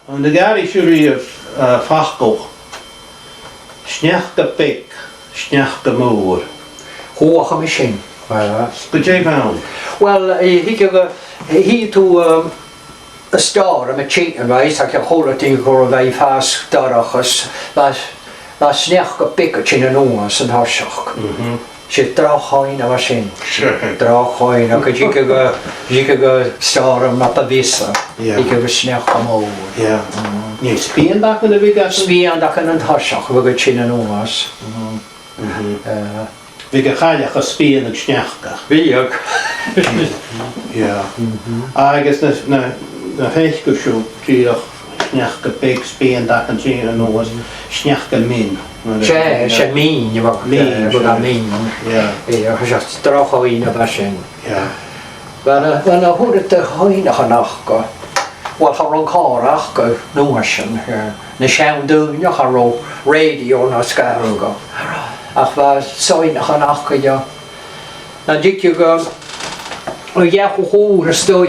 An de gari siúri fachgoch. Sneach go big, sneach go mór. Húach am sin. Go dé bhain? Well, he to a star am a cheating, right? Ac a chóla tí go a bheith fás darachas. Lá sneach go big a tin an óas an harseach. Si drachain a sin. Drachain ac a díca go star am na visa. Díca go sneach go mór. Ní spíon bach yn y fi gas? Spíon ac an harseach go tin an óas. Vi ga chailech a spíon ag sneachgach. Bíag. Agus na féich go siú tríoch sneach go big spíon dach an tín an óas sneach go min. Se mín, you were mín. Just drachain a sin. Wel na hwyd y hoinach an ach go. Wel har o'n corach go nwysyn. Na siawn dwynach ar o radio na sgair go. Ach fa soinach an ach go jo. Na dik you go. O iach o hwyr ystod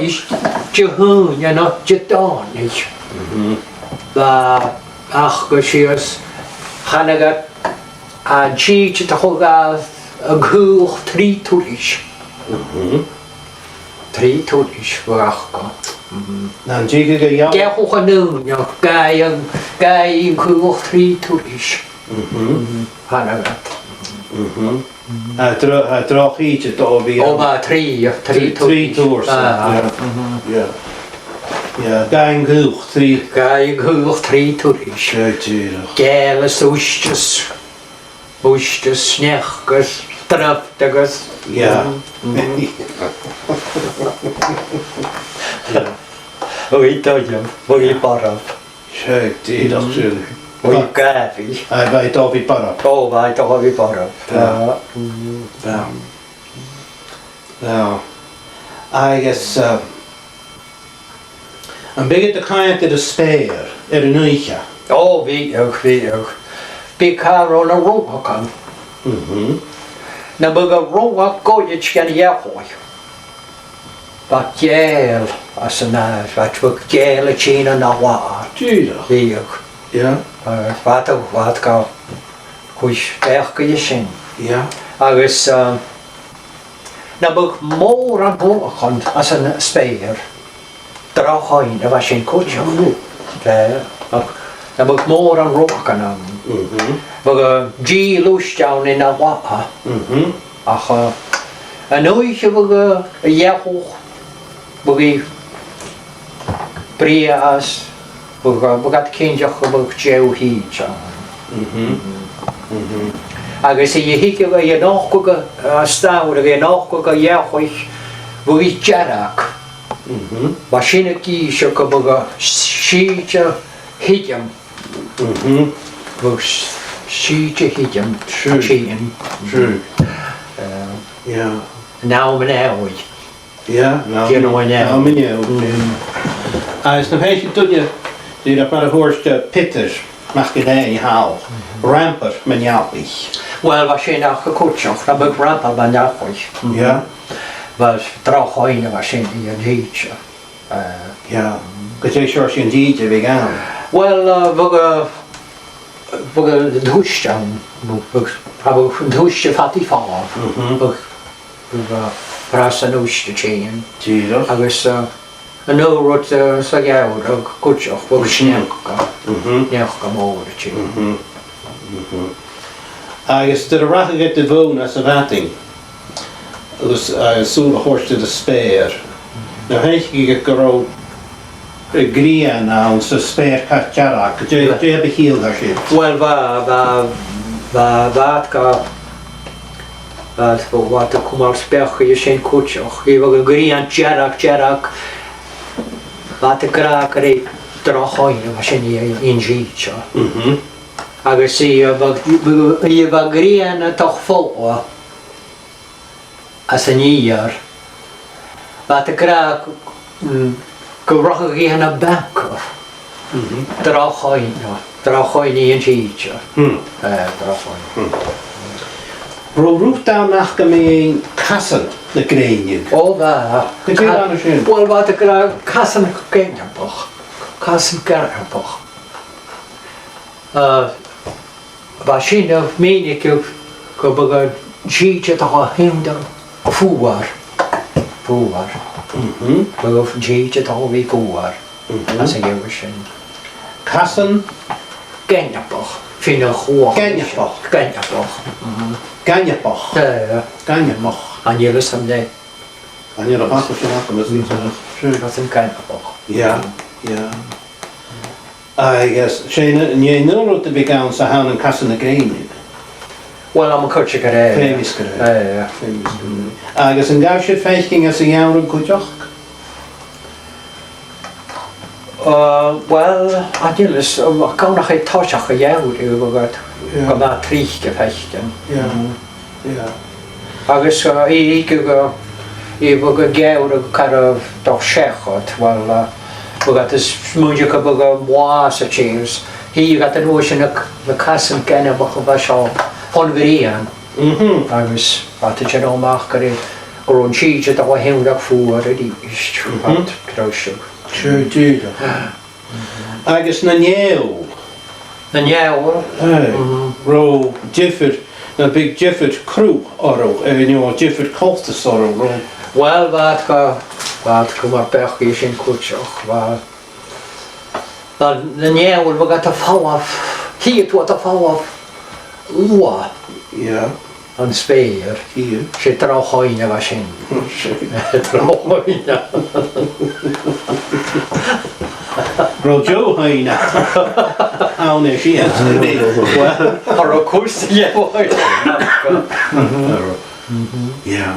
dy hwn yna dy donig. Fa ach go sias chanagat a dy hwgad y gwch tri twrish. Tri twrish fach go. Na'n díga go iawn? Gech o'ch yn nŵn, gai yn cwch tri twrish. Chanagat. A droch i ti do fi? O ma tri twrish. Tri twrs. Gai yn gwch tri. Gai yn cwch tri twrish. Gel ys wystys, snechgys, drafdagys. O'i doiam, o'i baraf. Sieg, díadach siúr. O'i gafi. A fai do fi baraf? O, fai do fi baraf. Agus, an bygyd y caint yr ysbeir, yn eicha? O, fi. Bi car o'n a rwag an. Na byg a rwag goed gan iachoi. Ba gel as yna, fath byg gel y chyn yn a wad. Díadach? Fiag. Fath gael chwys bech gyda sin. Agus, na byg môr an rwag an as yn ysbeir. Drachain a fa sin cwtioch. Na byg môr an rwag an am. Byg a gi lwys iawn yn a wad. Ach, yn oich byg a iachwch. Byg i brias, byg at cyndiach o byg jew hyd. Agus i hig o i anoch o stawr ag i anoch o iachwch byg i jarag. Ba sy'n y gys o byg a sydd o hydiam. Byg sydd o hydiam chyn. Naw yn ewyd. Naw yn ewyd. As na féisi dúine dúr a mar a húirste Peter mach go dé hál. Ramper man jaapich. Wel, fa sy'n ach y cwtioch, na byg ramper man jaapich. Wel, drachain a fa sy'n i yn hyd. Gos ei siwr sy'n dîd fi gan? Wel, byg a dhwystion, byg dhwystion ffati ffordd. Byg a bras yn wystion chyn. Agus, yn ywrwyd sa gawr o gwtioch, byg sneachga. Sneachga môr y chyn. Agus dyr a rach ag dy fwn as y fating. Agus sŵl a hwrs dyr y sper. Na heich gyd gyrw gria na o'n sy sper cat jarag. Dwi heb y hil ar sydd. Wel, fad ga... Fad y cwmal sbech i sy'n cwtioch. I fod y grian jarag. Fad y graag ar ei drochoin a sy'n i'n gyd. Agus i fod grian y toch ffo as yn iar. Fad y graag gyfroch ag i hynna bancor. Drochoin i'n gyd. Drochoin. Ro rwf dawn nach gym ein casan na greinig. O dda. Gyd i'n anna sy'n? Wel, fad y graag casan y geinia boch. Casym garabach. Ba sin of menig go bag jeetje toch hinder voer. Voer. Bag of jeetje toch wie voer. As ik even sin. Cassan Gennapach. Fin een goor. Gennapach. Gennapach. Gannapach. Ja. Gannapach. An jullie someday. En je dat mag of je mag, dat is niet zo. Dat is een gennapach. Ja, ja. I guess, Shane, en jij nul te begaan ze gaan een kassen de green. Wel, I'm a kutje gereden. Famous gereden. Ja. Famous gereden. I guess een gausje feitking als een jouw kutjoch. Wel, an jullie kan nog geen tasje gejouwd over Ja. maar trichtje vechten. Ja. Ja. Agus ik wil gejouwd kar toch zeggen, wel, we is moet je kan moase cheers. Hier gaat de notion de kassen kennen wat zo onverien. Agus wat je dan mag krijgen. Gewoon cheese dat we heel dag voor die is wat trouwens. Sure, dude. I guess na nieuw. En jij hoor. Ro Gifford, een big Gifford crew oro, you know, Gifford cultus oro. Wel wat maar pech is in kutjoch. Dan jij hoor we gaan te vallen. Hier toe te vallen. Oa. Ja. Een speer. Hier. Ze trouw in was in. Trouw in. Ro Joe heina. How ne she has to be. Well, or of course, yeah. Yeah.